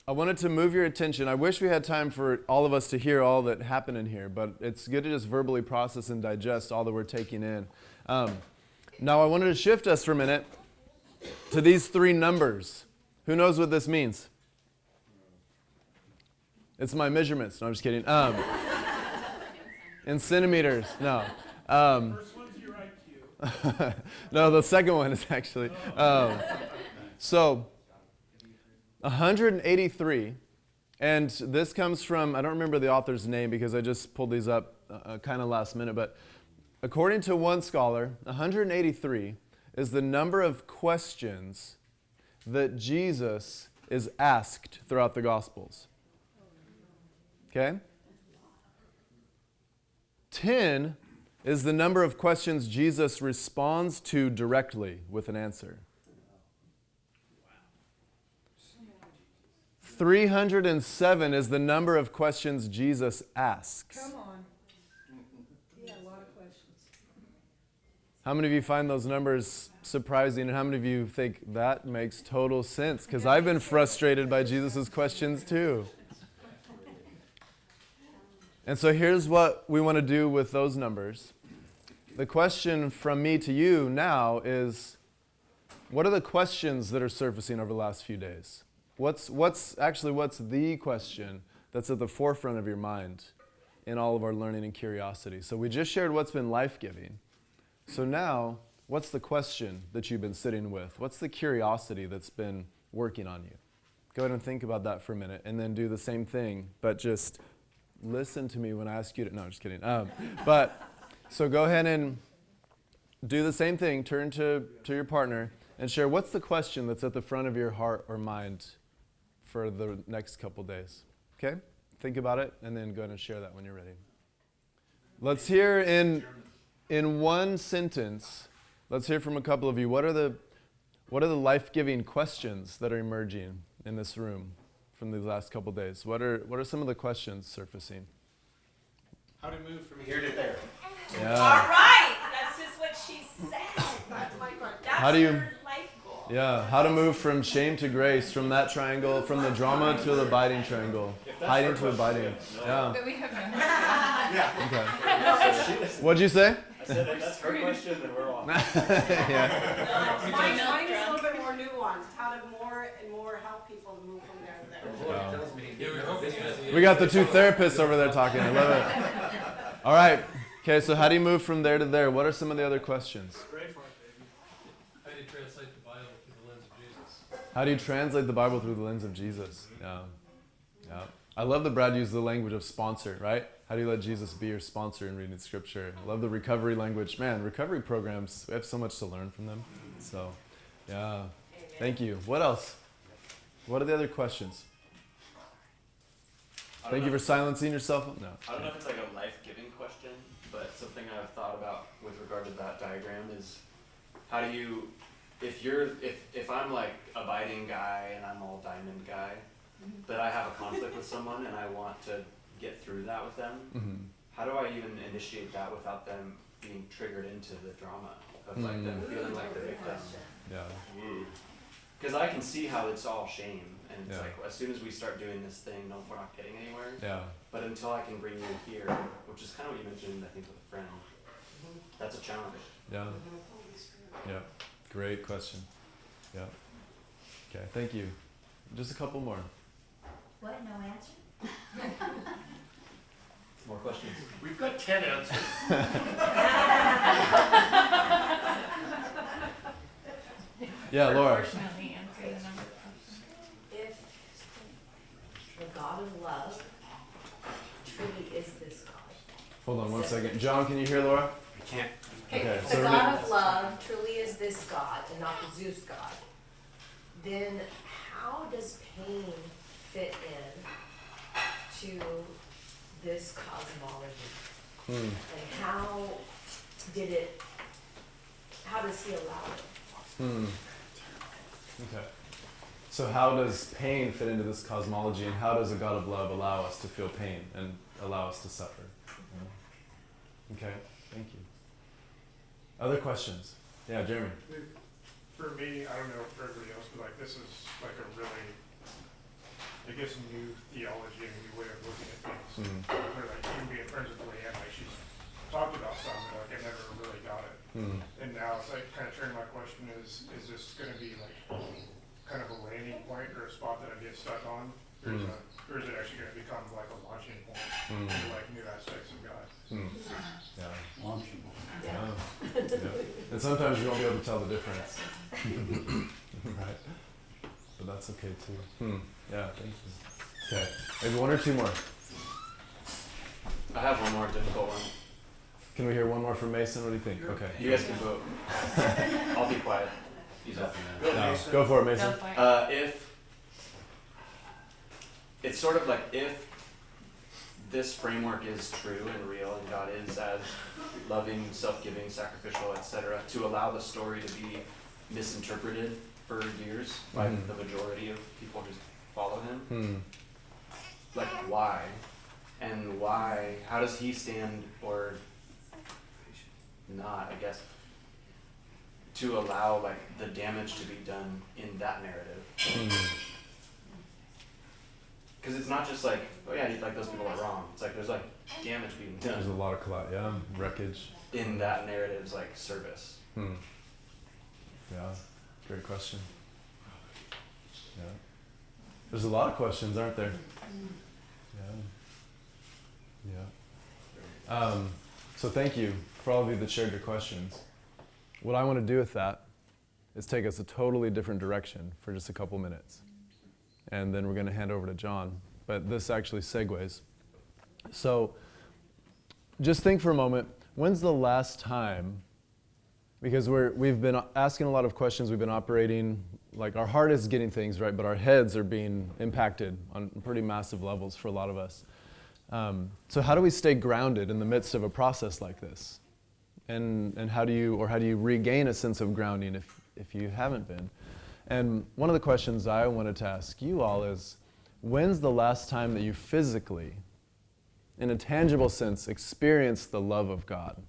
I wanted to move your attention. I wish we had time for all of us to hear all that happened in here, but it's good to just verbally process and digest all that we're taking in. Now, I wanted to shift us for a minute to these three numbers. Who knows what this means? It's my measurements. No, I'm just kidding. In centimeters. No. First one's your IQ. No, the second one is actually. So, 183, and this comes from, I don't remember the author's name because I just pulled these up kind of last minute, but according to one scholar, 183 is the number of questions that Jesus is asked throughout the Gospels. Okay? 10 is the number of questions Jesus responds to directly with an answer. 307 is the number of questions Jesus asks. Come on. Yeah, a lot of questions. How many of you find those numbers surprising, and how many of you think that makes total sense? Because I've been frustrated by Jesus' questions too. And so here's what we want to do with those numbers. The question from me to you now is, what are the questions that are surfacing over the last few days? What's the question that's at the forefront of your mind in all of our learning and curiosity? So we just shared what's been life-giving. So now, what's the question that you've been sitting with? What's the curiosity that's been working on you? Go ahead and think about that for a minute, and then do the same thing, but just listen to me when I ask you to. No, I'm just kidding. So go ahead and do the same thing. Turn to your partner and share what's the question that's at the front of your heart or mind for the next couple days. Okay? Think about it, and then go ahead and share that when you're ready. Let's hear in one sentence, let's hear from a couple of you. What are the life-giving questions that are emerging in this room from these last couple days? What are some of the questions surfacing? How to move from here to there. Yeah. All right. That's just what she said. That's my part. That's How do you- her life goal. Yeah, how to move from shame to grace, from that triangle, from the drama to the abiding triangle, hiding to abiding. Yeah. But we have no. Okay. What'd you say? I said if that's her question, then we're on. Yeah. Mine is a little bit more nuanced. How to more and more help people move from there to there. The Lord tells me. We got the two therapists over there talking. I love it. All right. Okay, so how do you move from there to there? What are some of the other questions? Pray for it, baby. How do you translate the Bible through the lens of Jesus? How do you translate the Bible through the lens of Jesus? Yeah. Yeah. I love that Brad used the language of sponsor, right? How do you let Jesus be your sponsor in reading Scripture? I love the recovery language. Man, recovery programs, we have so much to learn from them. So, yeah. Thank you. What else? What are the other questions? Thank you for silencing yourself. No. I don't know if it's like a life-giving question, but something I've thought about with regard to that diagram is how do you, if I'm like abiding guy and I'm all diamond guy, but I have a conflict with someone and I want to get through that with them, how do I even initiate that without them being triggered into the drama of like them feeling like the victim? Yeah. Because I can see how it's all shame, and it's Yeah. like as soon as we start doing this thing, no, we're not getting anywhere. Yeah. But until I can bring you here, which is kind of what you mentioned, I think, with a friend, that's a challenge. Yeah. Yeah. Great question. Yeah. Okay. Thank you. Just a couple more. What? No answer? More questions? We've got 10 answers. Yeah, Laura. Proportionally answer the number of questions. If the God of love truly is this God. Hold on one second. John, can you hear Laura? I can't. Okay, If so the we're God gonna- of love truly is this God and not the Zeus God, then how does pain fit in to this cosmology? And how does he allow it? Okay. So how does pain fit into this cosmology, and how does a God of love allow us to feel pain and allow us to suffer? Okay, thank you. Other questions? Yeah, Jeremy. For me, I don't know for everybody else, but like this is like a really I guess, new theology and a new way of looking at things. Where like even being friends with Leanne, like she's talked about some, but like I never really got it. And now it's like kind of turning my question is this going to be like kind of a landing point or a spot that I get stuck on, or is it actually going to become like a launching point into like new aspects of God? Yeah. Launching. Yeah. And sometimes you won't be able to tell the difference. Right. But that's okay too. Yeah, thank you. Okay. Maybe one or two more. I have one more difficult one. Can we hear one more from Mason? What do you think? Okay. You guys can vote. I'll be quiet. He's up. No, go for it, Mason. Go for it. If it's sort of like if this framework is true and real and God is as loving, self-giving, sacrificial, etc., to allow the story to be misinterpreted for years by the majority of people who follow him, like why? And why, how does he stand or not, I guess, to allow like the damage to be done in that narrative? Because it's not just like, oh yeah, like those people are wrong. It's like there's like damage being There's a done lot of wreckage. in that narrative's like service. Yeah, great question. Yeah. There's a lot of questions, aren't there? Yeah. So thank you for all of you that shared your questions. What I want to do with that is take us a totally different direction for just a couple minutes. And then we're going to hand over to John. But this actually segues. So just think for a moment, when's the last time, because we've been asking a lot of questions, we've been operating, like our heart is getting things right, but our heads are being impacted on pretty massive levels for a lot of us. So how do we stay grounded in the midst of a process like this? And how do you regain a sense of grounding if you haven't been? And one of the questions I wanted to ask you all is, when's the last time that you physically, in a tangible sense, experienced the love of God?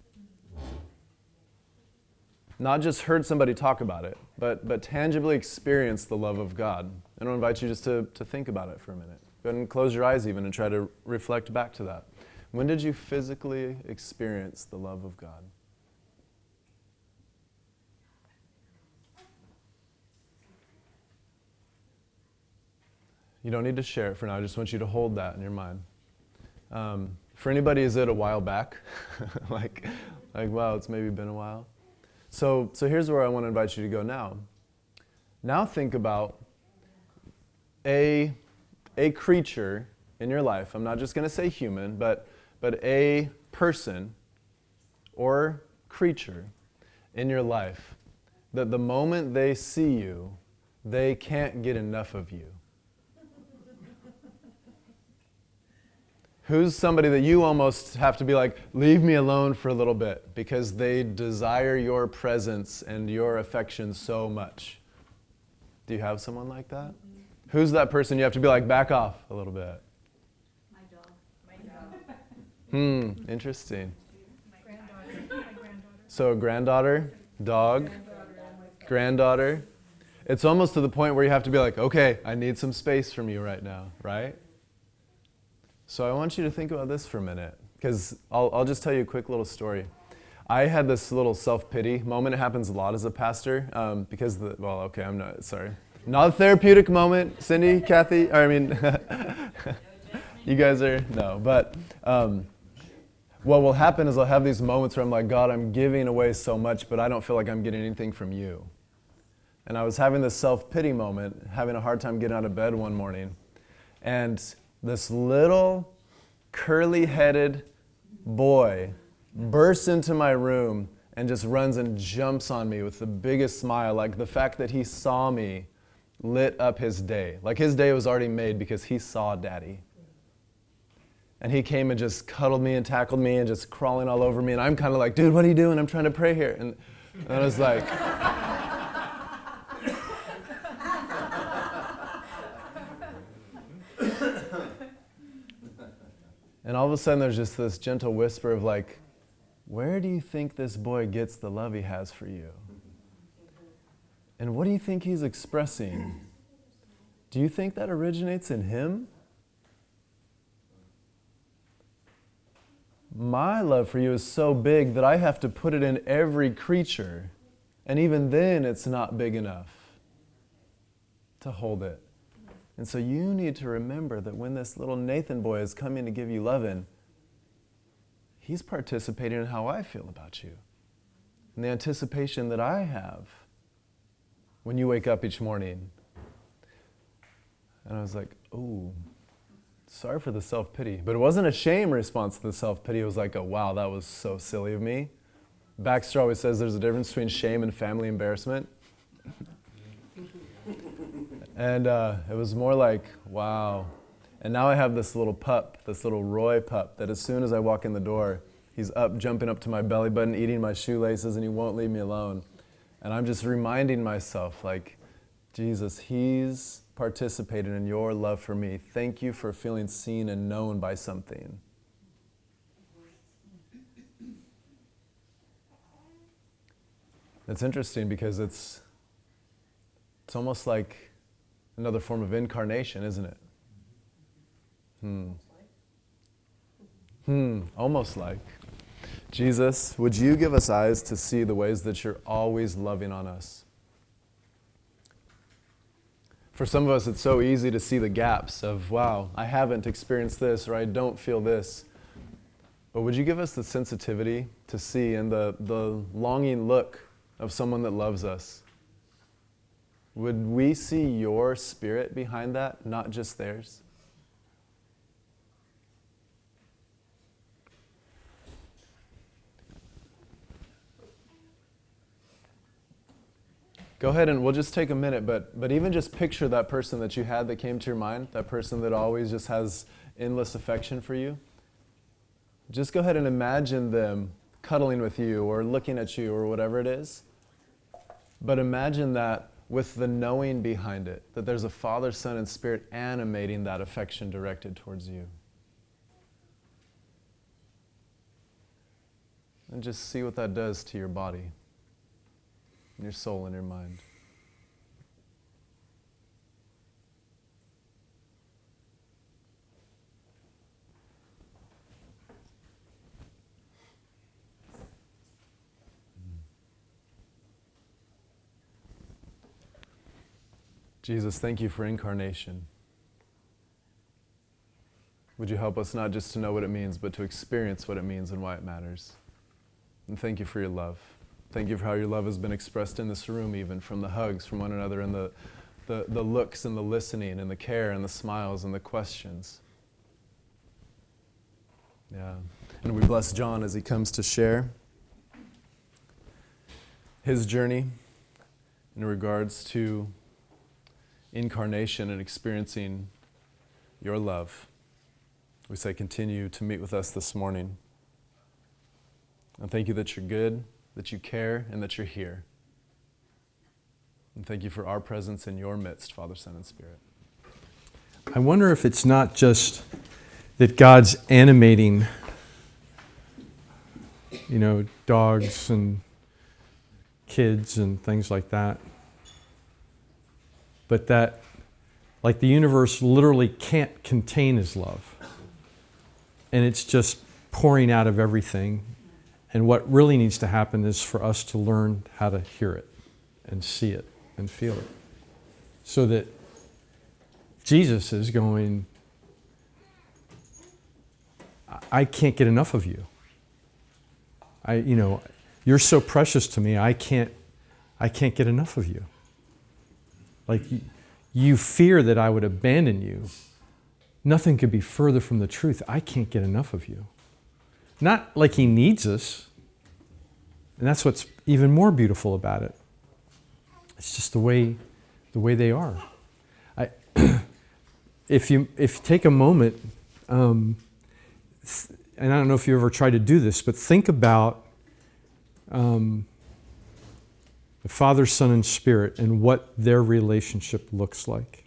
Not just heard somebody talk about it, but tangibly experienced the love of God. And I'll invite you just to think about it for a minute. Go ahead and close your eyes even and try to reflect back to that. When did you physically experience the love of God? You don't need to share it for now. I just want you to hold that in your mind. For anybody, is it a while back? like, wow, it's maybe been a while. So here's where I want to invite you to go now. Now think about a creature in your life. I'm not just going to say human, but a person or creature in your life that the moment they see you, they can't get enough of you. Who's somebody that you almost have to be like, leave me alone for a little bit because they desire your presence and your affection so much? Do you have someone like that? Who's that person you have to be like, back off a little bit? My dog. My dog. Interesting. My granddaughter. So a granddaughter, dog, granddaughter. It's almost to the point where you have to be like, okay, I need some space from you right now, right? So I want you to think about this for a minute, because I'll just tell you a quick little story. I had this little self-pity moment. It happens a lot as a pastor, because I'm not, sorry. Not a therapeutic moment, Cindy, Kathy, you guys are, no. But what will happen is I'll have these moments where I'm like, God, I'm giving away so much, but I don't feel like I'm getting anything from you. And I was having this self-pity moment, having a hard time getting out of bed one morning. And this little curly-headed boy bursts into my room and just runs and jumps on me with the biggest smile. Like the fact that he saw me lit up his day. Like his day was already made because he saw Daddy. And he came and just cuddled me and tackled me and just crawling all over me. And I'm kind of like, dude, what are you doing? I'm trying to pray here. And I was like... And all of a sudden there's just this gentle whisper of like, where do you think this boy gets the love he has for you? And what do you think he's expressing Do you think that originates in him? My love for you is so big that I have to put it in every creature. And even then, it's not big enough to hold it. And so you need to remember that when this little Nathan boy is coming to give you loving, he's participating in how I feel about you. And the anticipation that I have when you wake up each morning. And I was like, oh, sorry for the self-pity. But it wasn't a shame response to the self-pity. It was like, oh, wow, that was so silly of me. Baxter always says there's a difference between shame and family embarrassment. And it was more like, wow. And now I have this little pup, this little Roy pup, that as soon as I walk in the door, he's up, jumping up to my belly button, eating my shoelaces, and he won't leave me alone. And I'm just reminding myself, like, Jesus, he's participating in your love for me. Thank you for feeling seen and known by something. It's interesting because it's almost like another form of incarnation, isn't it? Almost like. Jesus, would you give us eyes to see the ways that you're always loving on us? For some of us, it's so easy to see the gaps of, wow, I haven't experienced this, or I don't feel this. But would you give us the sensitivity to see and the longing look of someone that loves us? Would we see your spirit behind that, not just theirs? Go ahead and we'll just take a minute, but even just picture that person that you had that came to your mind, that person that always just has endless affection for you. Just go ahead and imagine them cuddling with you or looking at you or whatever it is. But imagine that with the knowing behind it, that there's a Father, Son, and Spirit animating that affection directed towards you. And just see what that does to your body, your soul, and your mind. Jesus, thank you for incarnation. Would you help us not just to know what it means, but to experience what it means and why it matters? And thank you for your love. Thank you for how your love has been expressed in this room, even from the hugs from one another and the looks and the listening and the care and the smiles and the questions. Yeah. And we bless John as he comes to share his journey in regards to incarnation and experiencing your love. We say continue to meet with us this morning. And thank you that you're good, that you care, and that you're here. And thank you for our presence in your midst, Father, Son, and Spirit. I wonder if it's not just that God's animating, dogs and kids and things like that, but that, like, the universe literally can't contain his love. And it's just pouring out of everything. And what really needs to happen is for us to learn how to hear it and see it and feel it. So that Jesus is going, I can't get enough of you. You're so precious to me, I can't get enough of you. Like, you fear that I would abandon you. Nothing could be further from the truth. I can't get enough of you. Not like he needs us. And that's what's even more beautiful about it. It's just the way they are. If you take a moment, and I don't know if you ever tried to do this, but think about the Father, Son, and Spirit and what their relationship looks like.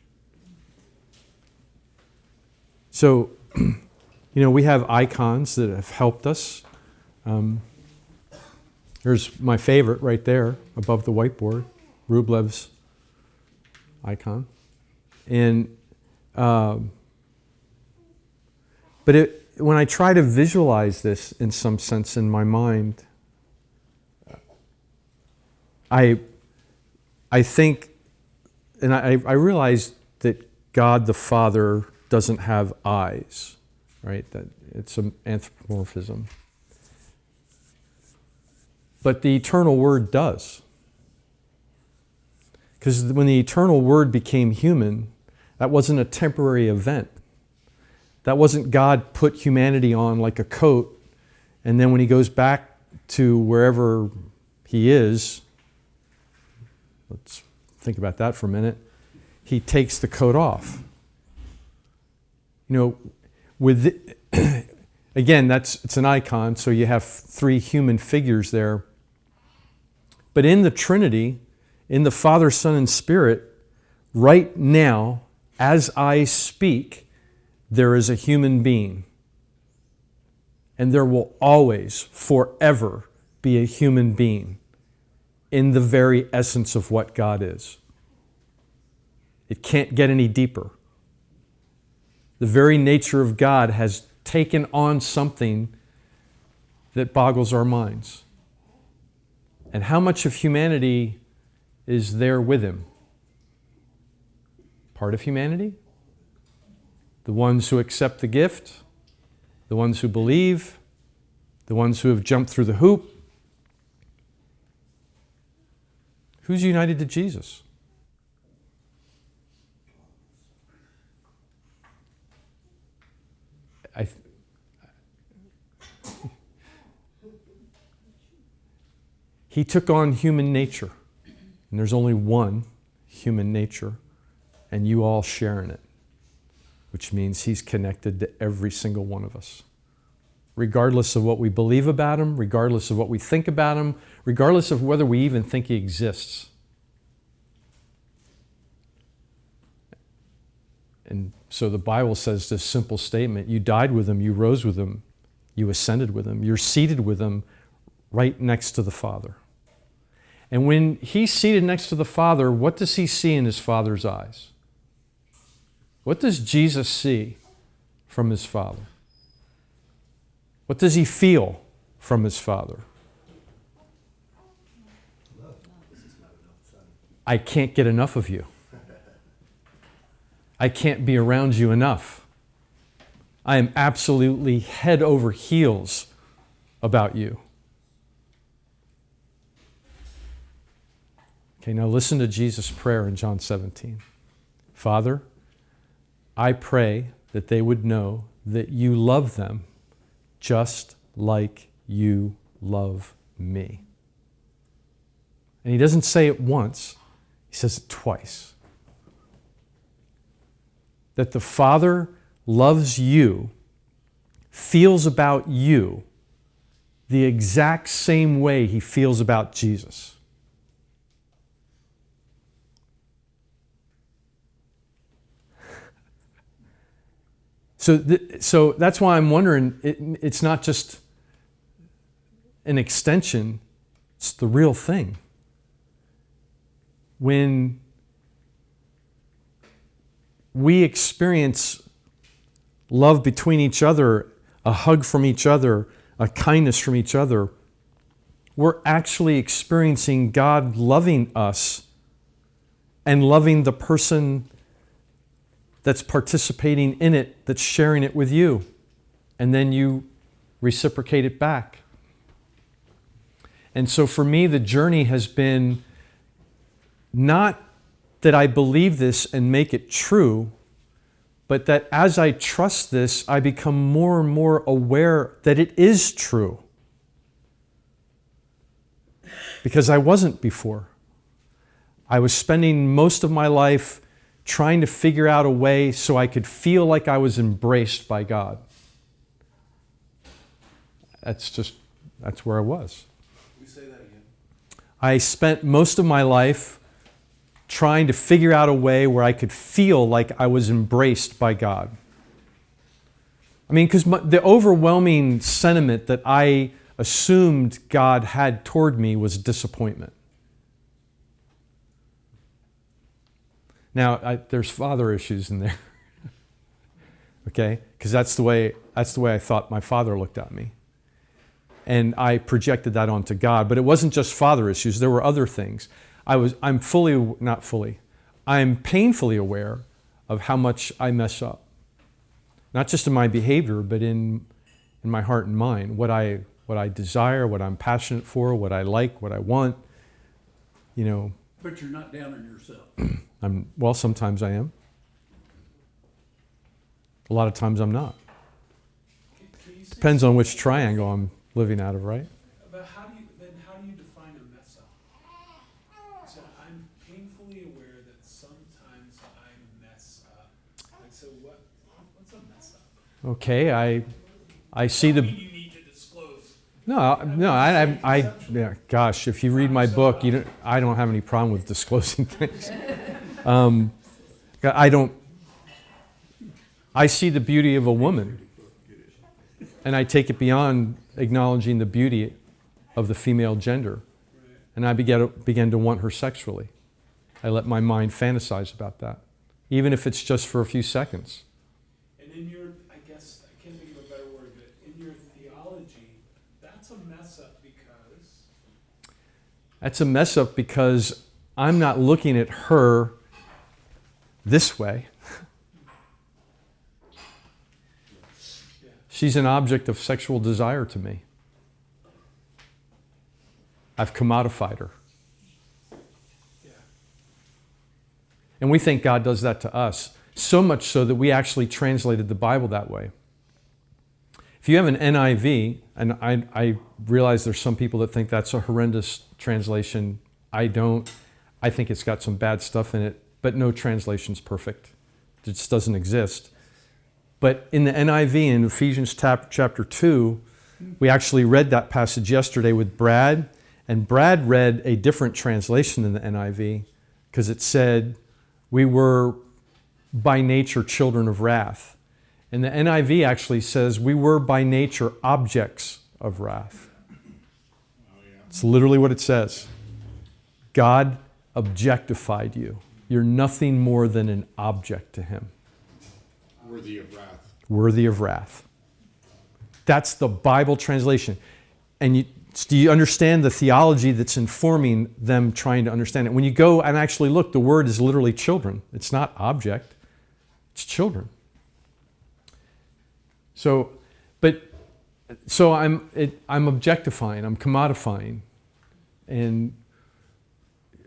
So, we have icons that have helped us. Here's my favorite right there above the whiteboard, Rublev's icon. And when I try to visualize this in some sense in my mind, I think, and I realize that God the Father doesn't have eyes, right? That it's an anthropomorphism. But the eternal Word does. Because when the eternal Word became human, that wasn't a temporary event. That wasn't God put humanity on like a coat, and then when he goes back to wherever he is, let's think about that for a minute, he takes the coat off. You know, again, it's an icon, so you have three human figures there. But in the Trinity, in the Father, Son, and Spirit, right now, as I speak, there is a human being. And there will always, forever, be a human being in the very essence of what God is. It can't get any deeper. The very nature of God has taken on something that boggles our minds. And how much of humanity is there with him? Part of humanity? The ones who accept the gift, the ones who believe, the ones who have jumped through the hoop. Who's united to Jesus? He took on human nature, and there's only one human nature, and you all share in it, which means he's connected to every single one of us. Regardless of what we believe about him, regardless of what we think about him, regardless of whether we even think he exists. And so the Bible says this simple statement: you died with him, you rose with him, you ascended with him, you're seated with him right next to the Father. And when he's seated next to the Father, what does he see in his Father's eyes? What does Jesus see from his Father? What does he feel from his Father? I can't get enough of you. I can't be around you enough. I am absolutely head over heels about you. Okay, now listen to Jesus' prayer in John 17. Father, I pray that they would know that you love them just like you love me. And he doesn't say it once, he says it twice. That the Father loves you, feels about you the exact same way he feels about Jesus. So that's why I'm wondering, it's not just an extension, it's the real thing. When we experience love between each other, a hug from each other, a kindness from each other, we're actually experiencing God loving us and loving the person that's participating in it, that's sharing it with you. And then you reciprocate it back. And so for me, the journey has been not that I believe this and make it true, but that as I trust this, I become more and more aware that it is true. Because I wasn't before. I was spending most of my life trying to figure out a way so I could feel like I was embraced by God. That's where I was. Can you say that again? I spent most of my life trying to figure out a way where I could feel like I was embraced by God. I mean, because the overwhelming sentiment that I assumed God had toward me was disappointment. Now, there's father issues in there. Okay? Because that's the way I thought my father looked at me. And I projected that onto God. But it wasn't just father issues. There were other things. I'm painfully aware of how much I mess up. Not just in my behavior, but in my heart and mind. What I desire, what I'm passionate for, what I like, what I want. You know. But you're not down on yourself. Well, sometimes I am. A lot of times I'm not. Depends on which triangle I'm living out of, right? But how do you define a mess up? So I'm painfully aware that sometimes I mess up. Like, so what's a mess up? Okay, I see the. You need to disclose. Yeah, gosh, if you read my book, I don't have any problem with disclosing things. I see the beauty of a woman, and I take it beyond acknowledging the beauty of the female gender, and I began to want her sexually. I let my mind fantasize about that, even if it's just for a few seconds. And in your, I guess, I can't think of a better word, but in your theology, that's a mess up because? That's a mess up because I'm not looking at her this way. She's an object of sexual desire to me. I've commodified her. And we think God does that to us, so much so that we actually translated the Bible that way. If you have an NIV, and I realize there's some people that think that's a horrendous translation. I don't. I think it's got some bad stuff in it, but no translation's perfect. It just doesn't exist. But in the NIV, in Ephesians chapter 2, we actually read that passage yesterday with Brad, and Brad read a different translation than the NIV because it said, we were by nature children of wrath. And the NIV actually says, we were by nature objects of wrath. It's literally what it says. God objectified you. You're nothing more than an object to Him. Worthy of wrath. Worthy of wrath. That's the Bible translation. And do you understand the theology that's informing them trying to understand it? When you go and actually look, the word is literally children. It's not object. It's children. So I'm objectifying, I'm commodifying. And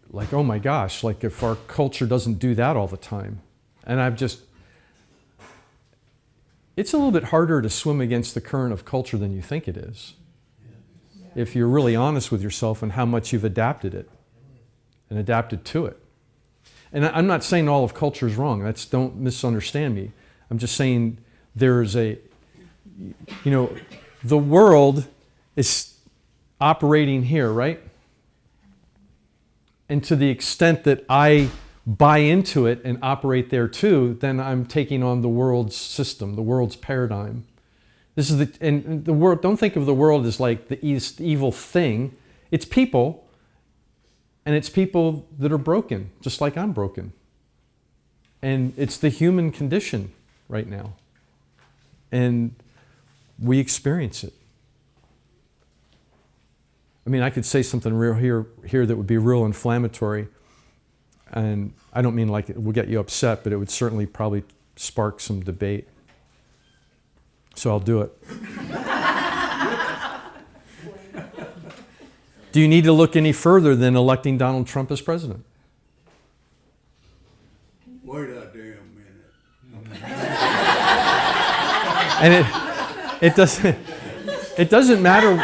like, oh my gosh, like if our culture doesn't do that all the time. And it's a little bit harder to swim against the current of culture than you think it is. If you're really honest with yourself and how much you've adapted it and adapted to it. And I'm not saying all of culture is wrong. Don't misunderstand me. I'm just saying there's the world is operating here, right? And to the extent that I buy into it and operate there too, then I'm taking on the world's system, the world's paradigm. And the world. Don't think of the world as like the evil thing. It's people, and it's people that are broken, just like I'm broken. And it's the human condition right now, and we experience it. I mean, I could say something real here that would be real inflammatory. And I don't mean like it will get you upset, but it would certainly probably spark some debate. So I'll do it. Do you need to look any further than electing Donald Trump as president? Wait a damn minute. And it doesn't matter.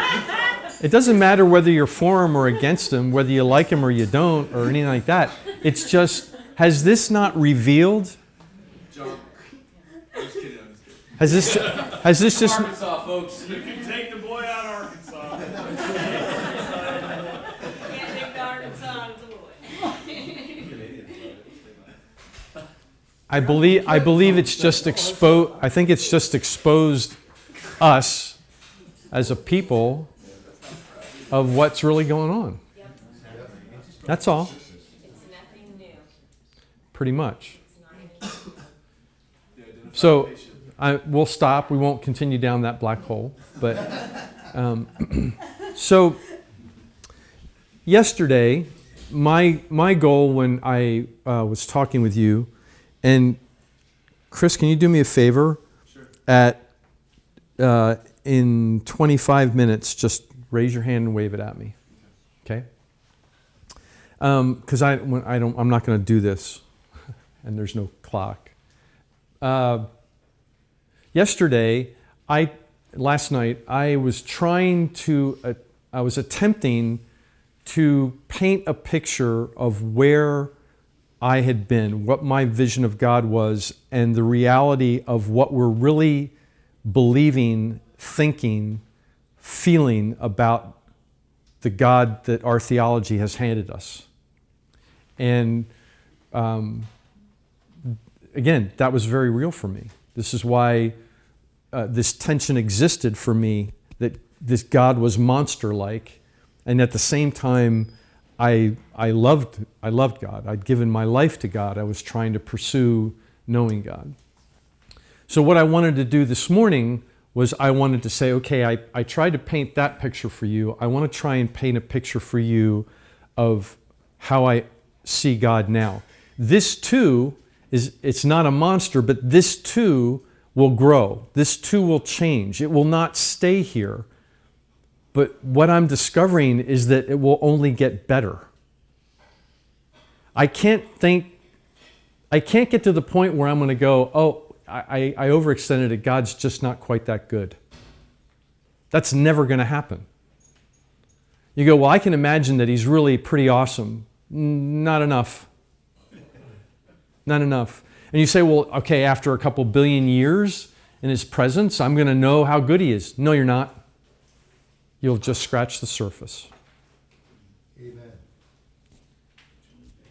It doesn't matter whether you're for him or against him, whether you like him or you don't, or anything like that. It's just, has this not revealed? John, I'm just kidding. Has this just? Arkansas, folks. You can take the boy out of Arkansas. Can't take the Arkansas out of the boy. I believe it's just exposed. I think it's just exposed us as a people of what's really going on. That's all. It's nothing new. pretty much. It's not any- So we'll stop. We won't continue down that black hole. But so yesterday, my goal when I was talking with you, and Chris, can you do me a favor? Sure. In 25 minutes, just raise your hand and wave it at me. Okay? Because I'm not going to do this, and there's no clock. Last night, I was attempting to paint a picture of where I had been, what my vision of God was, and the reality of what we're really believing, thinking, feeling about the God that our theology has handed us. And again, that was very real for me. This is why this tension existed for me, that this God was monster-like, and at the same time, I loved God. I'd given my life to God. I was trying to pursue knowing God. So what I wanted to do this morning was I wanted to say, okay, I tried to paint that picture for you. I want to try and paint a picture for you of how I see God now. This too it's not a monster, but this too will grow. This too will change. It will not stay here. But what I'm discovering is that it will only get better. I can't get to the point where I'm going to go, oh, I overextended it. God's just not quite that good. That's never going to happen. You go, well, I can imagine that he's really pretty awesome. Not enough. Not enough. And you say, well, okay, after a couple billion years in his presence, I'm going to know how good he is. No, you're not. You'll just scratch the surface. Amen.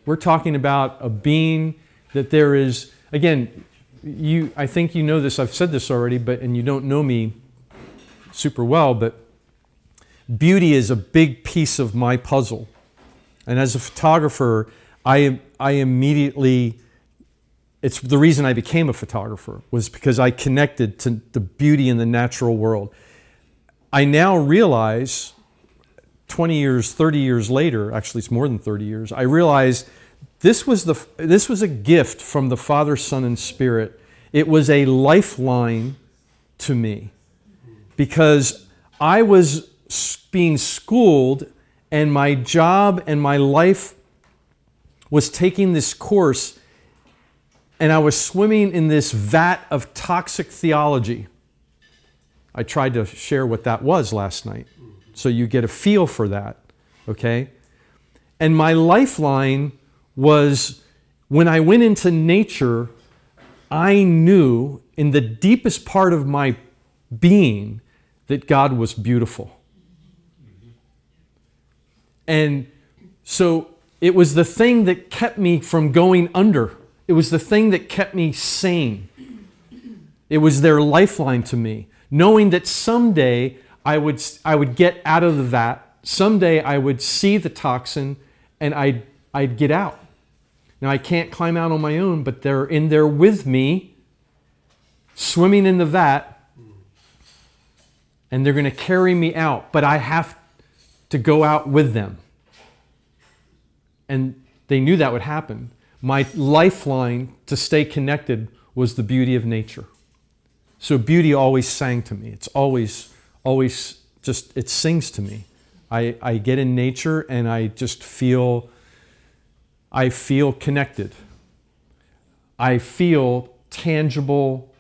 We're talking about a being that there is, again, I think you know this, I've said this already, and you don't know me super well, but beauty is a big piece of my puzzle. And as a photographer, I immediately, it's the reason I became a photographer, was because I connected to the beauty in the natural world. I now realize, 20 years, 30 years later, actually it's more than 30 years, I realize this was a gift from the Father, Son, and Spirit. It was a lifeline to me because I was being schooled, and my job and my life was taking this course, and I was swimming in this vat of toxic theology. I tried to share what that was last night, so you get a feel for that, okay? And my lifeline was, when I went into nature, I knew in the deepest part of my being that God was beautiful. And so it was the thing that kept me from going under. It was the thing that kept me sane. It was their lifeline to me, knowing that someday I would get out of the vat. Someday I would see the toxin and I'd get out. Now I can't climb out on my own, but they're in there with me, swimming in the vat, and they're going to carry me out, but I have to go out with them. And they knew that would happen. My lifeline to stay connected was the beauty of nature. So beauty always sang to me. It's always just, it sings to me. I get in nature and I just feel connected. I feel tangible,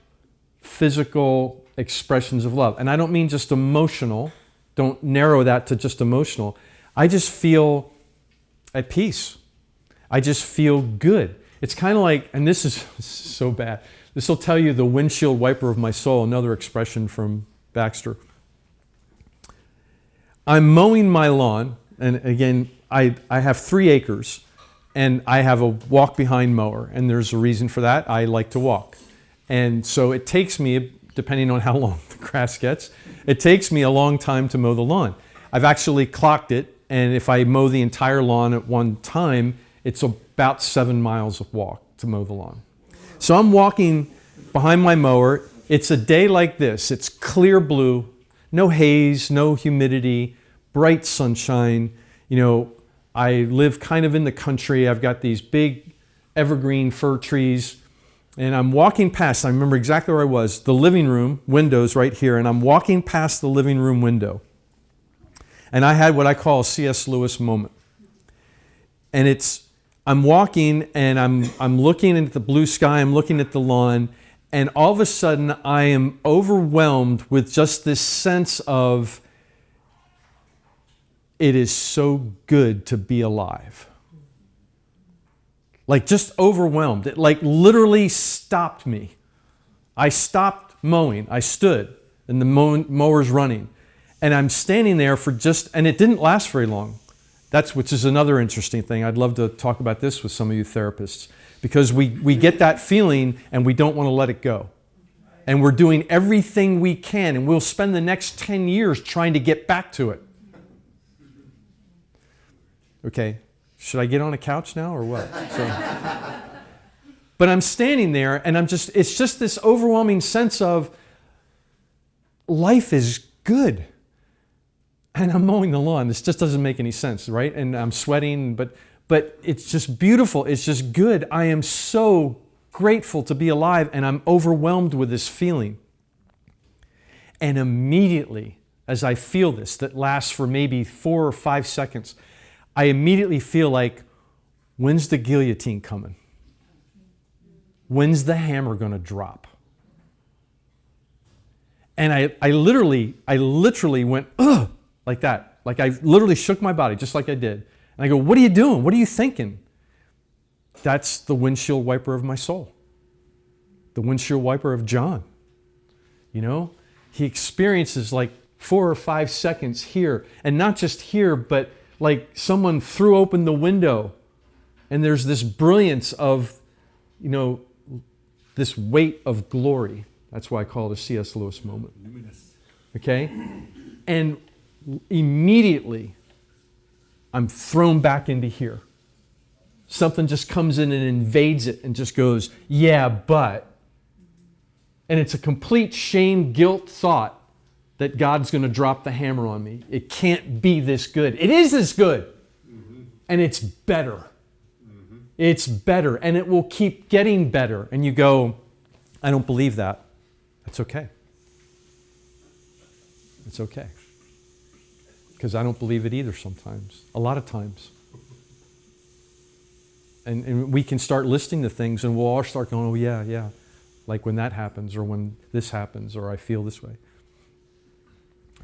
physical expressions of love. And I don't mean just emotional. Don't narrow that to just emotional. I just feel at peace. I just feel good. It's kind of like, and this is so bad, this will tell you the windshield wiper of my soul, another expression from Baxter. I'm mowing my lawn, and again, I have 3 acres, and I have a walk-behind mower, and there's a reason for that. I like to walk. And so it takes me, depending on how long the grass gets, it takes me a long time to mow the lawn. I've actually clocked it, and if I mow the entire lawn at one time, it's about 7 miles of walk. to mow the lawn. So I'm walking behind my mower. It's a day like this. It's clear blue, no haze, no humidity, bright sunshine. You know, I live kind of in the country. I've got these big evergreen fir trees. And I'm walking past, I remember exactly where I was, the living room, windows right here, and I'm walking past the living room window. And I had what I call a C.S. Lewis moment. And I'm walking and I'm looking at the blue sky, I'm looking at the lawn, and all of a sudden I am overwhelmed with just this sense of it is so good to be alive. Like just overwhelmed. It like literally stopped me. I stopped mowing. I stood and the mower's running. And I'm standing there for and it didn't last very long. Which is another interesting thing. I'd love to talk about this with some of you therapists, because we get that feeling and we don't want to let it go. And we're doing everything we can, and we'll spend the next 10 years trying to get back to it. Okay, should I get on a couch now or what? But I'm standing there and it's just this overwhelming sense of life is good. And I'm mowing the lawn. This just doesn't make any sense, right? And I'm sweating, but it's just beautiful. It's just good. I am so grateful to be alive, and I'm overwhelmed with this feeling. And immediately, as I feel this, that lasts for maybe 4 or 5 seconds, I immediately feel like, when's the guillotine coming? When's the hammer going to drop? And I literally went, ugh, like that. Like I literally shook my body, just like I did. And I go, what are you doing? What are you thinking? That's the windshield wiper of my soul. The windshield wiper of John. You know? He experiences like 4 or 5 seconds here. And not just here, but like someone threw open the window and there's this brilliance of, you know, this weight of glory. That's why I call it a C.S. Lewis moment. Okay? And immediately, I'm thrown back into here. Something just comes in and invades it and just goes, yeah, but. And it's a complete shame, guilt thought that God's going to drop the hammer on me. It can't be this good. It is this good. Mm-hmm. And it's better. Mm-hmm. It's better. And it will keep getting better. And you go, I don't believe that. That's okay. It's okay. Because I don't believe it either sometimes. A lot of times. And we can start listing the things and we'll all start going, oh yeah. Like when that happens or when this happens or I feel this way.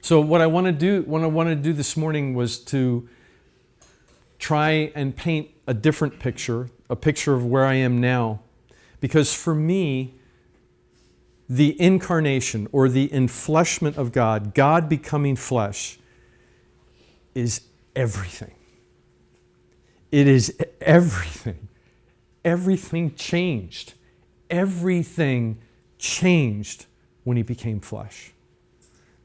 So what I wanted to do this morning was to try and paint a different picture, a picture of where I am now. Because for me, the incarnation or the enfleshment of God, God becoming flesh, is everything. It is everything. Everything changed. Everything changed when He became flesh.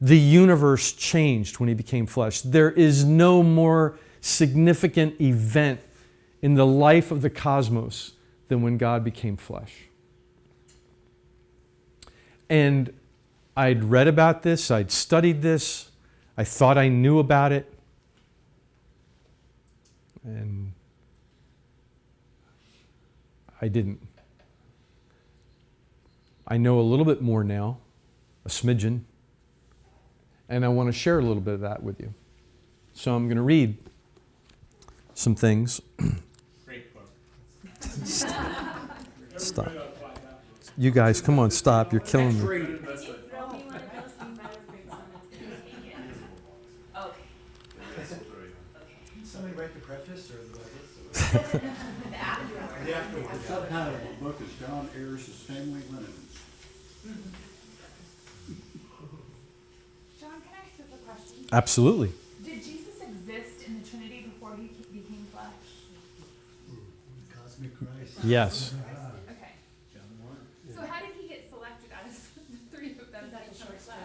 The universe changed when He became flesh. There is no more significant event in the life of the cosmos than when God became flesh. And I'd read about this, I'd studied this, I thought I knew about it. And I didn't. I know a little bit more now, a smidgen, and I want to share a little bit of that with you. So I'm going to read some things. Great book. Stop. You guys, come on, stop. You're killing me. Throw me one of those, you better bring someone to take it. Okay. Somebody write the preface or the The afterword. The afterword. Subtitle of the book is John Ayers' Family Linens. John, can I ask you a question? Absolutely. Did Jesus exist in the Trinity before He became flesh? Cosmic Christ. Yes. Okay. So how did He get selected out of the three of them that become flesh?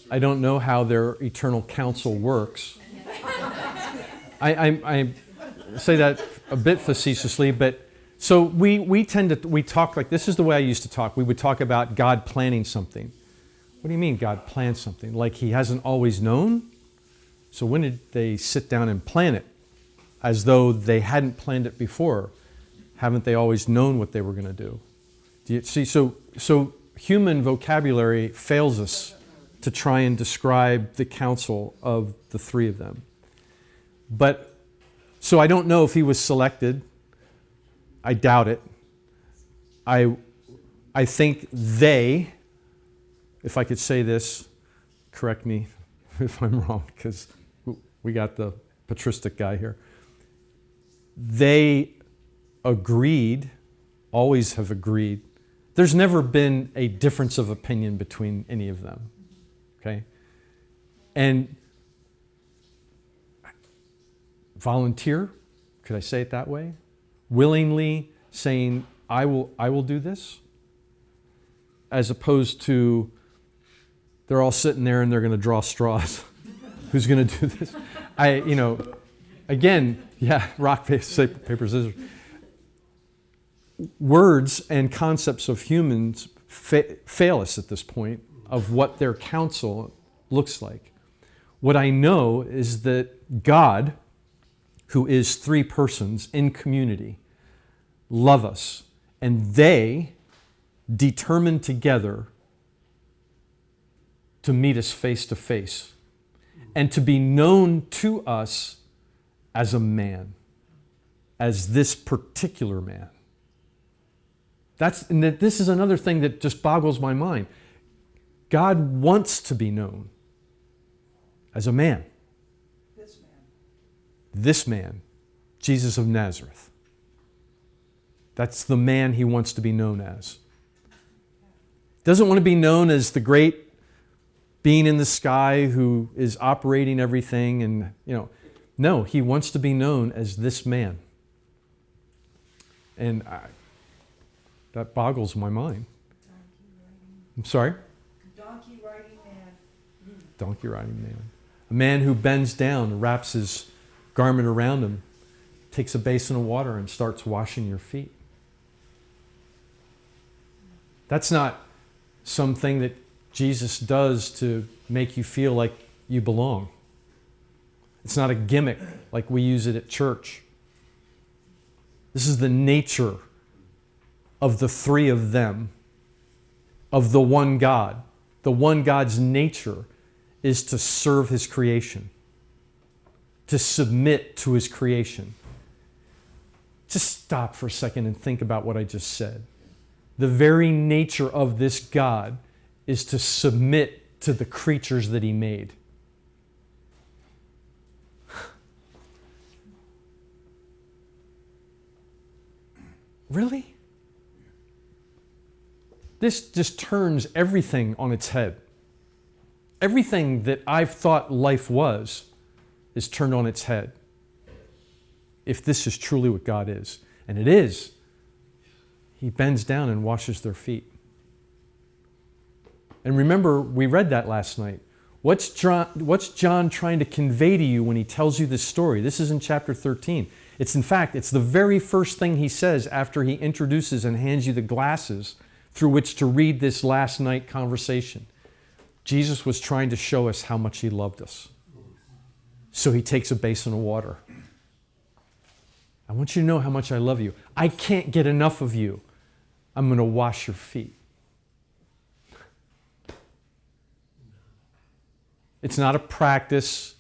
I don't know how their eternal counsel works. I say that a bit facetiously, but so we tend to, we talk like, this is the way I used to talk. We would talk about God planning something. What do you mean God planned something? Like he hasn't always known? So when did they sit down and plan it? As though they hadn't planned it before. Haven't they always known what they were going to do? Do you see? So human vocabulary fails us to try and describe the counsel of the three of them. But, so I don't know if he was selected. I doubt it. I think they, if I could say this, correct me if I'm wrong, because we got the patristic guy here. They agreed, always have agreed. There's never been a difference of opinion between any of them. Okay? And volunteer, could I say it that way? Willingly saying, I will do this, as opposed to they're all sitting there and they're going to draw straws. Who's going to do this? Again, yeah, rock, paper, scissors. Words and concepts of humans fail us at this point of what their counsel looks like. What I know is that God, who is three persons in community, love us, and they determined together to meet us face to face and to be known to us as a man, as this particular man. And this is another thing that just boggles my mind. God wants to be known as a man. This man, Jesus of Nazareth. That's the man he wants to be known as. Doesn't want to be known as the great being in the sky who is operating everything and, no, he wants to be known as this man. And that boggles my mind. I'm sorry? Donkey riding man. Donkey riding man. A man who bends down, wraps his garment around him, takes a basin of water and starts washing your feet. That's not something that Jesus does to make you feel like you belong. It's not a gimmick like we use it at church. This is the nature of the three of them, of the one God. The one God's nature is to serve his creation, to submit to his creation. Just stop for a second and think about what I just said. The very nature of this God is to submit to the creatures that he made. Really? This just turns everything on its head. Everything that I've thought life was is turned on its head. If this is truly what God is. And it is. He bends down and washes their feet. And remember, we read that last night. What's John trying to convey to you when he tells you this story? This is in chapter 13. It's the very first thing he says after he introduces and hands you the glasses through which to read this last night conversation. Jesus was trying to show us how much he loved us. So he takes a basin of water. I want you to know how much I love you. I can't get enough of you. I'm going to wash your feet. It's not a practice.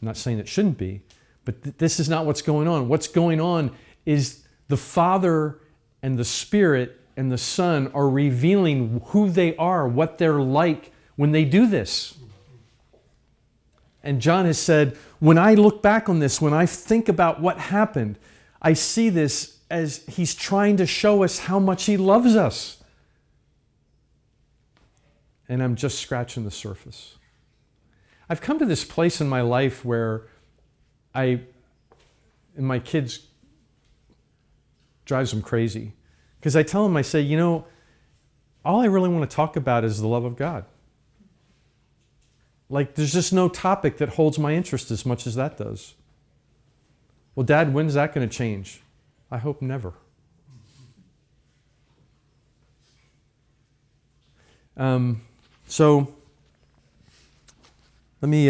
I'm not saying it shouldn't be, but this is not what's going on. What's going on is the Father and the Spirit and the Son are revealing who they are, what they're like when they do this. And John has said, when I look back on this, when I think about what happened, I see this as he's trying to show us how much he loves us. And I'm just scratching the surface. I've come to this place in my life where and my kids drives them crazy. Because I tell them, I say, all I really want to talk about is the love of God. Like, there's just no topic that holds my interest as much as that does. Well, Dad, when's that going to change? I hope never. So let me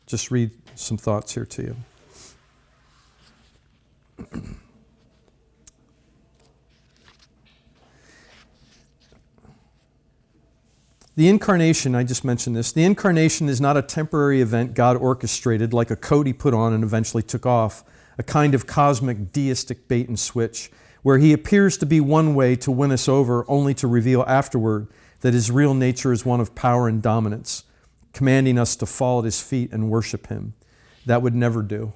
just read some thoughts here to you. The incarnation, I just mentioned this, the incarnation is not a temporary event God orchestrated like a coat he put on and eventually took off, a kind of cosmic deistic bait and switch, where he appears to be one way to win us over only to reveal afterward that his real nature is one of power and dominance, commanding us to fall at his feet and worship him. That would never do.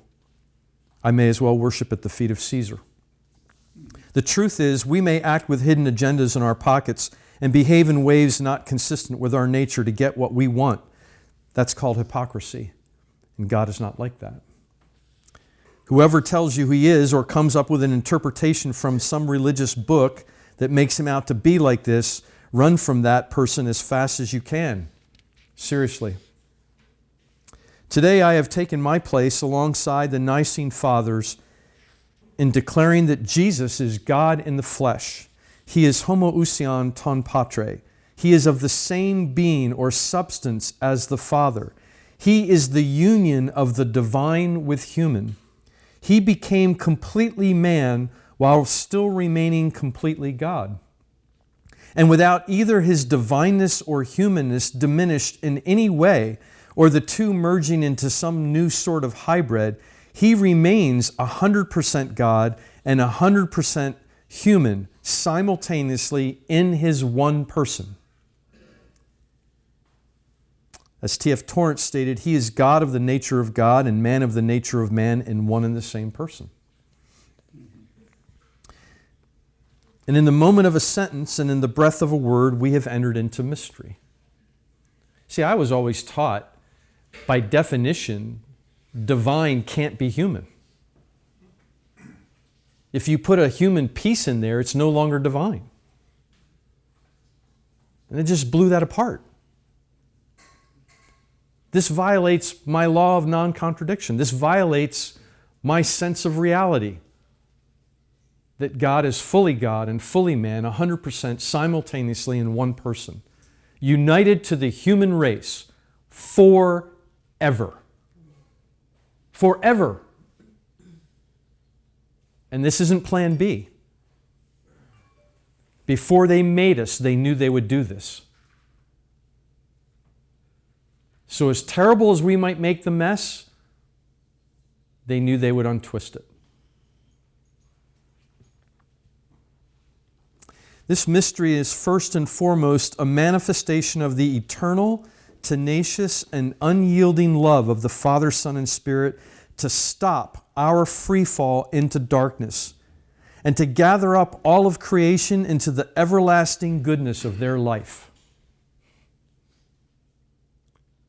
I may as well worship at the feet of Caesar. The truth is, we may act with hidden agendas in our pockets and behave in ways not consistent with our nature to get what we want. That's called hypocrisy, and God is not like that. Whoever tells you he is or comes up with an interpretation from some religious book that makes him out to be like this, run from that person as fast as you can. Seriously. Today I have taken my place alongside the Nicene Fathers in declaring that Jesus is God in the flesh. He is homoousion ton patre. He is of the same being or substance as the Father. He is the union of the divine with human. He became completely man while still remaining completely God. And without either his divineness or humanness diminished in any way, or the two merging into some new sort of hybrid, he remains 100% God and 100% human simultaneously in his one person. As T.F. Torrance stated, he is God of the nature of God and man of the nature of man in one and the same person. And in the moment of a sentence and in the breath of a word, we have entered into mystery. See, I was always taught, by definition, divine can't be human. If you put a human piece in there, it's no longer divine. And it just blew that apart. This violates my law of non-contradiction. This violates my sense of reality. That God is fully God and fully man, 100% simultaneously in one person. United to the human race forever. Forever. And this isn't plan B. Before they made us, they knew they would do this. So as terrible as we might make the mess, they knew they would untwist it. This mystery is first and foremost a manifestation of the eternal, tenacious, and unyielding love of the Father, Son, and Spirit to stop our free fall into darkness and to gather up all of creation into the everlasting goodness of their life.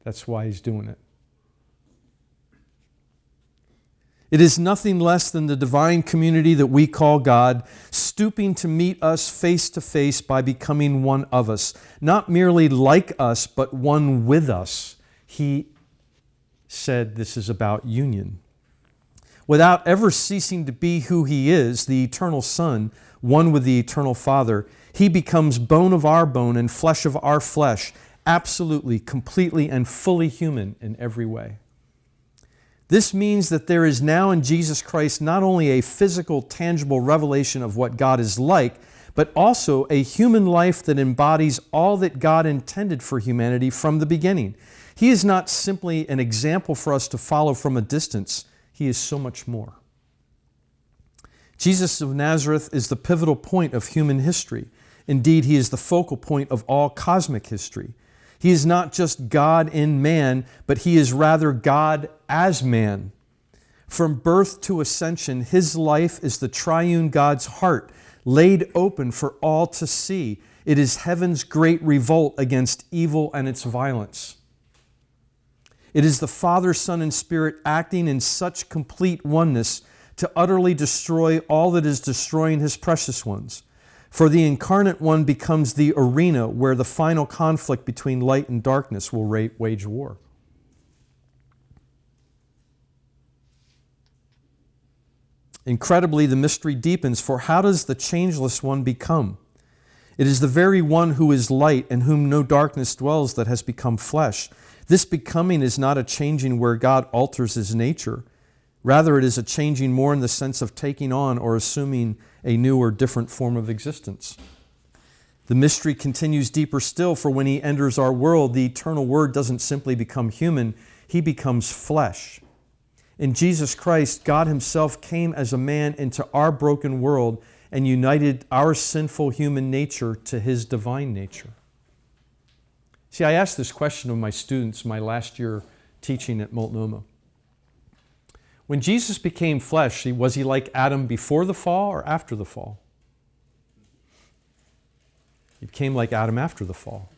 That's why he's doing it. It is nothing less than the divine community that we call God, stooping to meet us face to face by becoming one of us. Not merely like us, but one with us. He said this is about union. Without ever ceasing to be who he is, the eternal Son, one with the eternal Father, he becomes bone of our bone and flesh of our flesh, absolutely, completely, and fully human in every way. This means that there is now in Jesus Christ not only a physical, tangible revelation of what God is like, but also a human life that embodies all that God intended for humanity from the beginning. He is not simply an example for us to follow from a distance. He is so much more. Jesus of Nazareth is the pivotal point of human history. Indeed, he is the focal point of all cosmic history. He is not just God in man, but he is rather God as man. From birth to ascension, his life is the triune God's heart, laid open for all to see. It is heaven's great revolt against evil and its violence. It is the Father, Son, and Spirit acting in such complete oneness to utterly destroy all that is destroying his precious ones. For the incarnate one becomes the arena where the final conflict between light and darkness will wage war. Incredibly, the mystery deepens, for how does the changeless one become? It is the very one who is light and whom no darkness dwells that has become flesh. This becoming is not a changing where God alters his nature. Rather, it is a changing more in the sense of taking on or assuming a new or different form of existence. The mystery continues deeper still, for when he enters our world, the eternal Word doesn't simply become human, he becomes flesh. In Jesus Christ, God himself came as a man into our broken world and united our sinful human nature to his divine nature. See, I asked this question of my students my last year teaching at Multnomah. When Jesus became flesh, was he like Adam before the fall or after the fall? He became like Adam after the fall.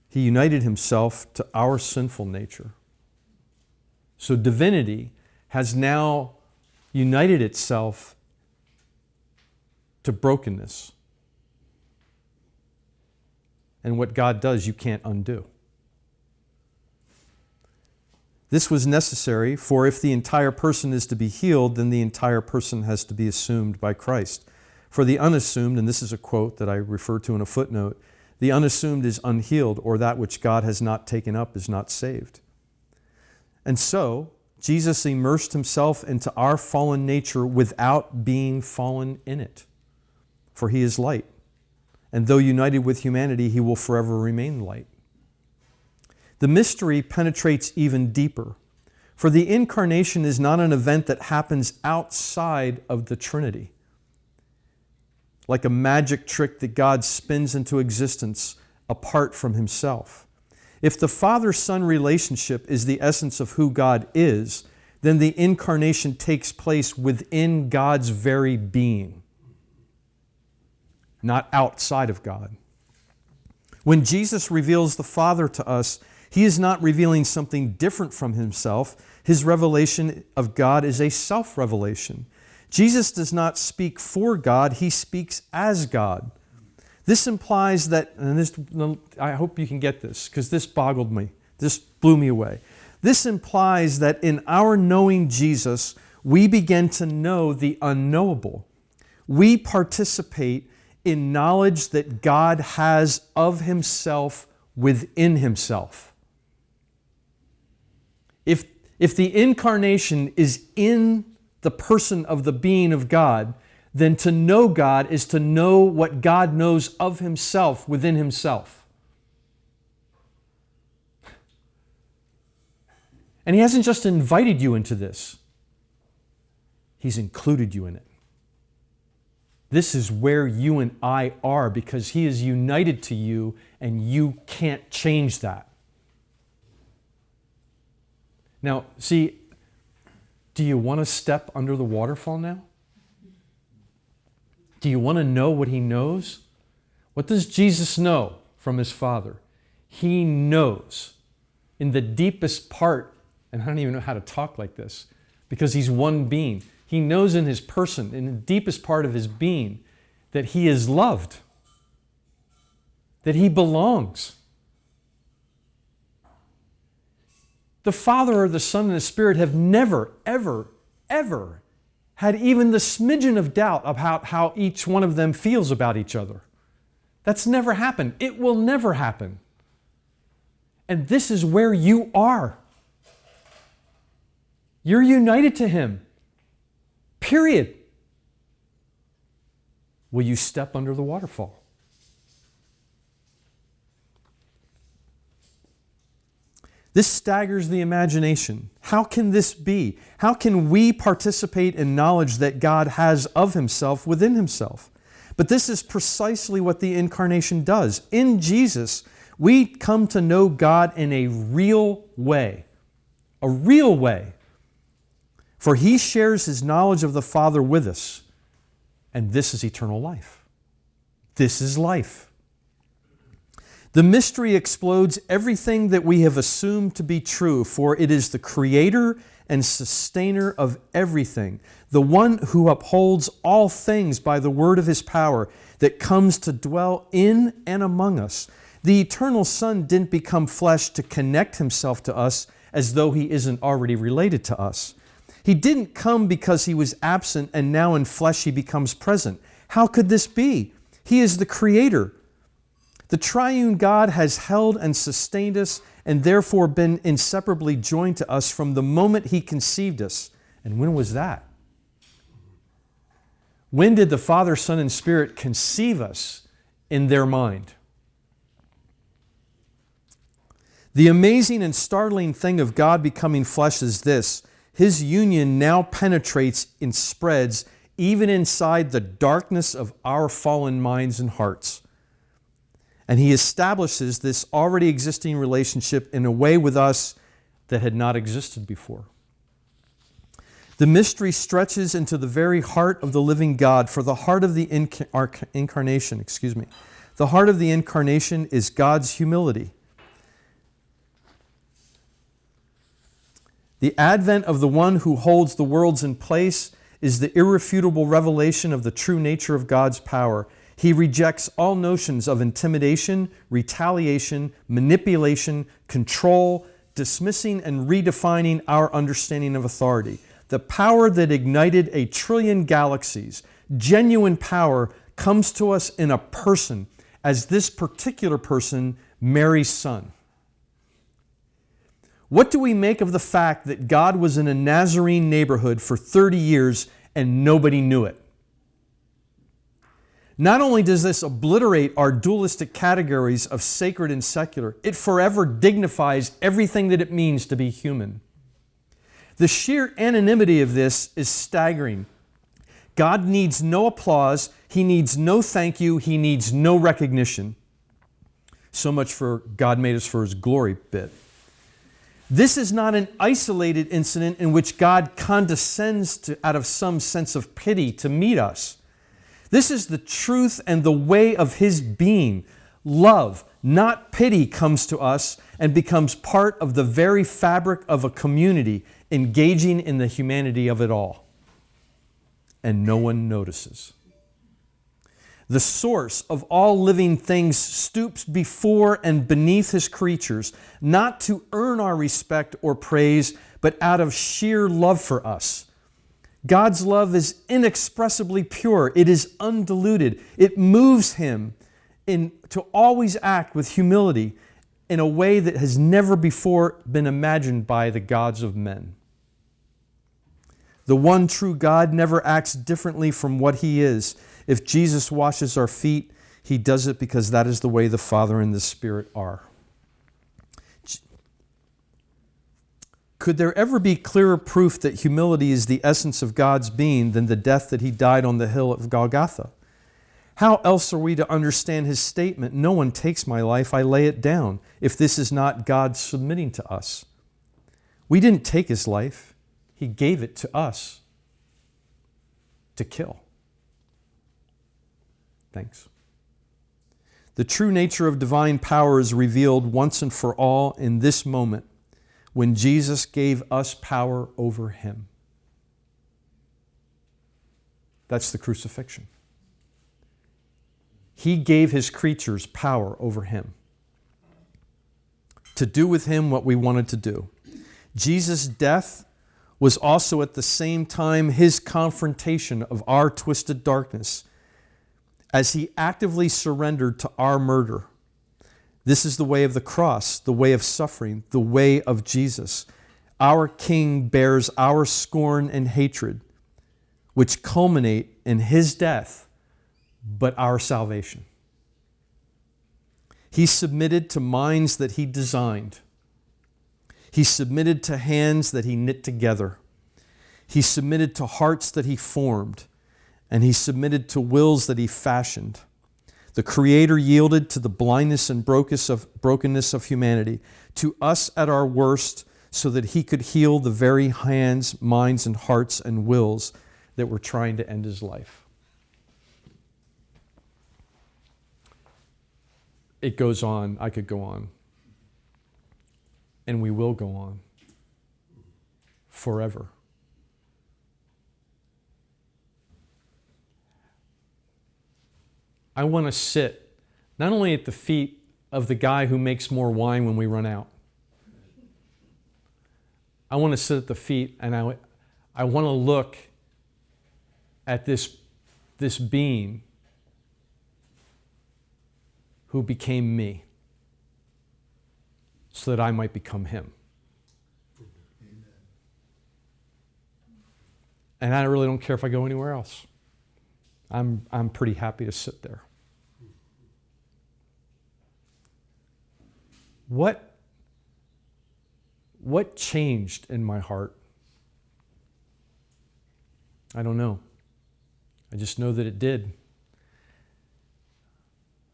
He united himself to our sinful nature. So divinity has now united itself to brokenness. And what God does, you can't undo. This was necessary, for if the entire person is to be healed, then the entire person has to be assumed by Christ. For the unassumed, and this is a quote that I refer to in a footnote, the unassumed is unhealed, or that which God has not taken up is not saved. And so, Jesus immersed himself into our fallen nature without being fallen in it. For he is light. And though united with humanity, he will forever remain light. The mystery penetrates even deeper. For the incarnation is not an event that happens outside of the Trinity, like a magic trick that God spins into existence apart from himself. If the Father-Son relationship is the essence of who God is, then the incarnation takes place within God's very being, not outside of God. When Jesus reveals the Father to us, he is not revealing something different from himself. His revelation of God is a self-revelation. Jesus does not speak for God, he speaks as God. This implies that, and this, I hope you can get this, because this boggled me. This blew me away. This implies that in our knowing Jesus, we begin to know the unknowable. We participate in knowledge that God has of himself within himself. If the incarnation is in the person of the being of God, then to know God is to know what God knows of himself within himself. And he hasn't just invited you into this. He's included you in it. This is where you and I are because he is united to you and you can't change that. Now, see, do you want to step under the waterfall now? Do you want to know what he knows? What does Jesus know from his Father? He knows in the deepest part, and I don't even know how to talk like this, because he's one being. He knows in his person, in the deepest part of his being, that he is loved, that he belongs. The Father or the Son and the Spirit have never, ever, ever had even the smidgen of doubt about how each one of them feels about each other. That's never happened. It will never happen. And this is where you are. You're united to him. Period. Will you step under the waterfall? This staggers the imagination. How can this be? How can we participate in knowledge that God has of himself within himself? But this is precisely what the incarnation does. In Jesus, we come to know God in a real way. A real way. For he shares his knowledge of the Father with us. And this is eternal life. This is life. The mystery explodes everything that we have assumed to be true, for it is the creator and sustainer of everything, the one who upholds all things by the word of his power that comes to dwell in and among us. The eternal Son didn't become flesh to connect himself to us as though he isn't already related to us. He didn't come because he was absent and now in flesh he becomes present. How could this be? He is the creator. The triune God has held and sustained us and therefore been inseparably joined to us from the moment he conceived us. And when was that? When did the Father, Son, and Spirit conceive us in their mind? The amazing and startling thing of God becoming flesh is this: His union now penetrates and spreads even inside the darkness of our fallen minds and hearts. And He establishes this already existing relationship in a way with us that had not existed before. The mystery stretches into the very heart of the living God, for the heart of the incarnation, the heart of the incarnation is God's humility. The advent of the one who holds the worlds in place is the irrefutable revelation of the true nature of God's power. He rejects all notions of intimidation, retaliation, manipulation, control, dismissing and redefining our understanding of authority. The power that ignited 1 trillion galaxies, genuine power, comes to us in a person, as this particular person, Mary's son. What do we make of the fact that God was in a Nazarene neighborhood for 30 years and nobody knew it? Not only does this obliterate our dualistic categories of sacred and secular, it forever dignifies everything that it means to be human. The sheer anonymity of this is staggering. God needs no applause. He needs no thank you. He needs no recognition. So much for God made us for His glory bit. This is not an isolated incident in which God condescends out of some sense of pity to meet us. This is the truth and the way of His being. Love, not pity, comes to us and becomes part of the very fabric of a community, engaging in the humanity of it all. And no one notices. The source of all living things stoops before and beneath His creatures, not to earn our respect or praise, but out of sheer love for us. God's love is inexpressibly pure. It is undiluted. It moves Him to always act with humility in a way that has never before been imagined by the gods of men. The one true God never acts differently from what He is. If Jesus washes our feet, He does it because that is the way the Father and the Spirit are. Could there ever be clearer proof that humility is the essence of God's being than the death that He died on the hill of Golgotha? How else are we to understand His statement, "No one takes my life, I lay it down," if this is not God submitting to us? We didn't take His life. He gave it to us to kill. Thanks. The true nature of divine power is revealed once and for all in this moment when Jesus gave us power over Him. That's the crucifixion. He gave His creatures power over Him to do with Him what we wanted to do. Jesus' death was also at the same time His confrontation of our twisted darkness, as He actively surrendered to our murder. This is the way of the cross, the way of suffering, the way of Jesus. Our King bears our scorn and hatred, which culminate in His death, but our salvation. He submitted to minds that He designed. He submitted to hands that He knit together. He submitted to hearts that He formed. And He submitted to wills that He fashioned. The Creator yielded to the blindness and brokenness of humanity, to us at our worst, so that He could heal the very hands, minds, and hearts and wills that were trying to end His life. It goes on. I could go on. And we will go on forever. I want to sit not only at the feet of the guy who makes more wine when we run out. I want to sit at the feet and I want to look at this being who became me so that I might become him. And I really don't care if I go anywhere else. I'm pretty happy to sit there. What changed in my heart? I don't know. I just know that it did.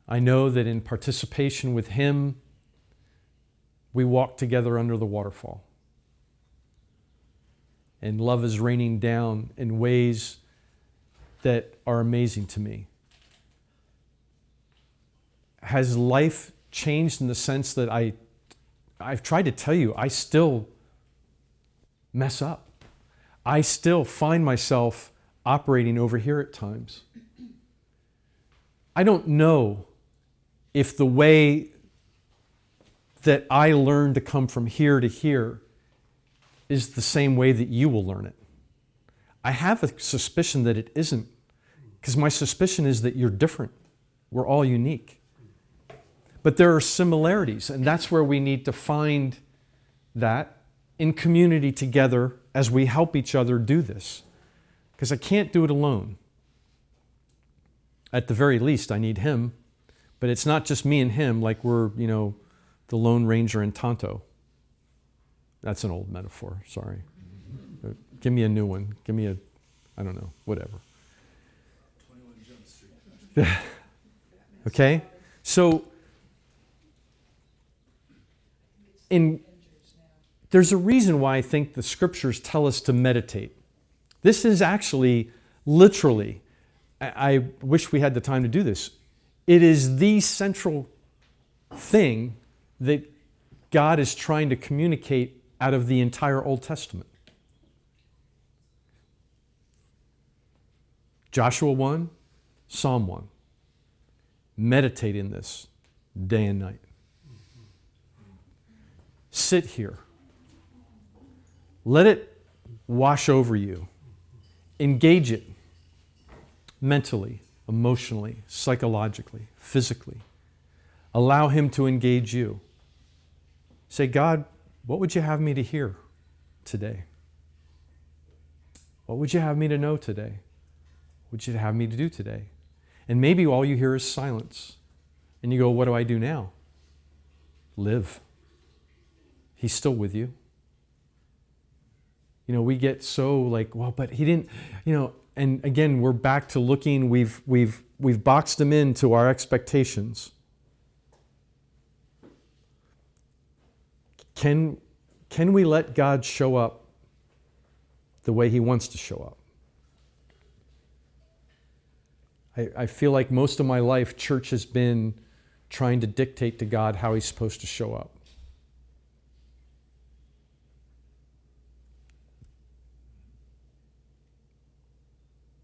I know that in participation with him, we walked together under the waterfall. And love is raining down in ways that are amazing to me. Has life changed in the sense that I've tried to tell you, I still mess up. I still find myself operating over here at times. I don't know if the way that I learned to come from here to here is the same way that you will learn it. I have a suspicion that it isn't, because my suspicion is that you're different. We're all unique. But there are similarities, and that's where we need to find that in community together as we help each other do this. Because I can't do it alone. At the very least, I need him. But it's not just me and him like we're, the Lone Ranger and Tonto. That's an old metaphor, sorry. Give me a new one. Give me I don't know, whatever. 21 Jump Street. Okay? So, there's a reason why I think the scriptures tell us to meditate. This is actually, literally, I wish we had the time to do this. It is the central thing that God is trying to communicate out of the entire Old Testament. Joshua 1, Psalm 1. Meditate in this day and night. Sit here. Let it wash over you. Engage it mentally, emotionally, psychologically, physically. Allow him to engage you. Say, God, what would you have me to hear today? What would you have me to know today? What would you have me to do today? And maybe all you hear is silence. And you go, what do I do now? Live. He's still with you. We get so like, well, but he didn't, and again, we're back to looking, we've boxed him into our expectations. Can we let God show up the way he wants to show up? I feel like most of my life, church has been trying to dictate to God how he's supposed to show up.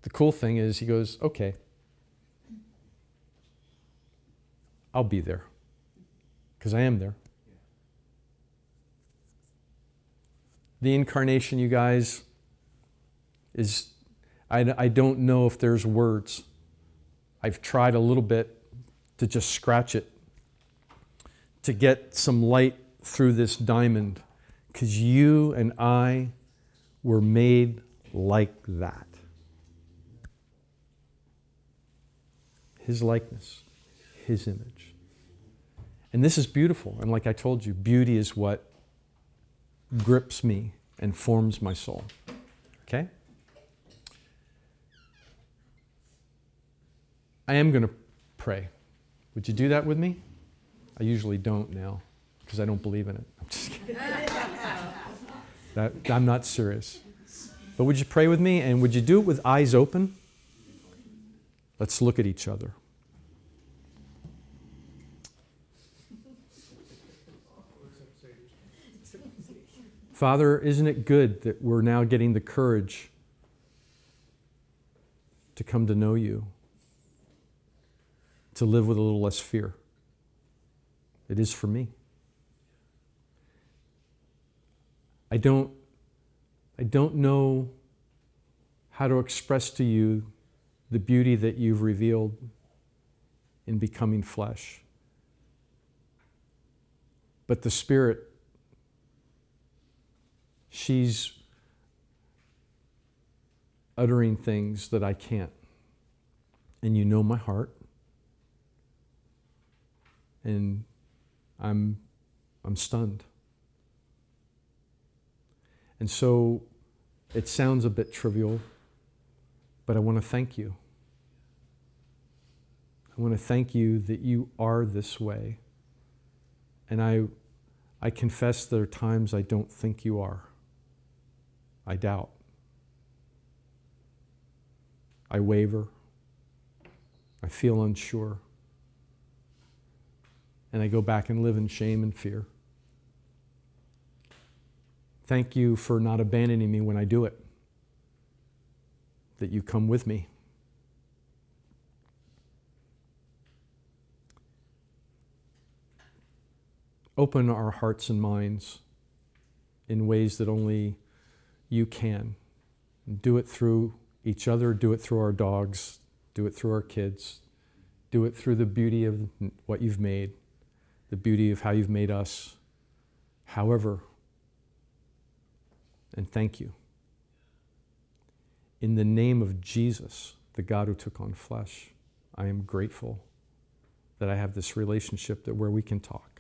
The cool thing is he goes, okay, I'll be there, because I am there. The incarnation, you guys, is, I don't know if there's words. I've tried a little bit to just scratch it, to get some light through this diamond, because you and I were made like that. His likeness, his image. And this is beautiful. And like I told you, beauty is what grips me and forms my soul. Okay? I am going to pray. Would you do that with me? I usually don't now because I don't believe in it. I'm just kidding. I'm not serious. But would you pray with me, and would you do it with eyes open? Let's look at each other. Father, isn't it good that we're now getting the courage to come to know you, to live with a little less fear? It is for me. I don't know how to express to you the beauty that you've revealed in becoming flesh. But the Spirit, she's uttering things that I can't. And you know my heart. And I'm stunned. And so it sounds a bit trivial, but I want to thank you. I want to thank you that you are this way. And I confess there are times I don't think you are. I doubt. I waver. I feel unsure. And I go back and live in shame and fear. Thank you for not abandoning me when I do it, that you come with me. Open our hearts and minds in ways that only you can. Do it through each other, do it through our dogs, do it through our kids, do it through the beauty of what you've made, the beauty of how you've made us. However, and thank you. In the name of Jesus, the God who took on flesh, I am grateful that I have this relationship that where we can talk.